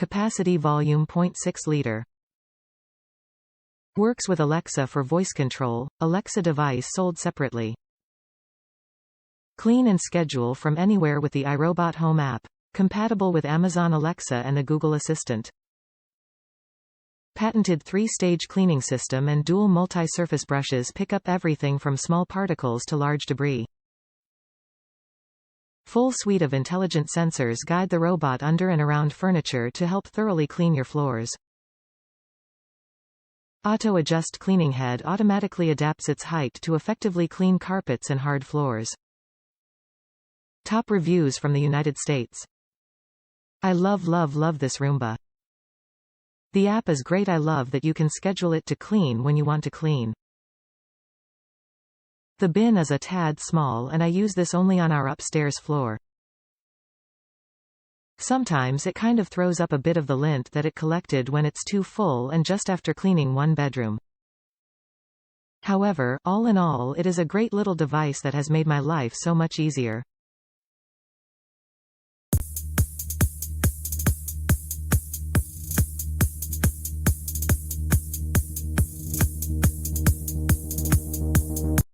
Capacity volume 0.6 liter. Works with Alexa for voice control. Alexa device sold separately. Clean and schedule from anywhere with the iRobot Home app. Compatible with Amazon Alexa and the Google Assistant. Patented 3-stage cleaning system and dual multi-surface brushes pick up everything from small particles to large debris. Full suite of intelligent sensors guide the robot under and around furniture to help thoroughly clean your floors. Auto-adjust cleaning head automatically adapts its height to effectively clean carpets and hard floors. Top reviews from the United States. I love this Roomba. The app is great. I love that you can schedule it to clean when you want to clean. The bin is a tad small and I use this only on our upstairs floor. Sometimes it kind of throws up a bit of the lint that it collected when it's too full and just after cleaning one bedroom. However, all in all it is a great little device that has made my life so much easier.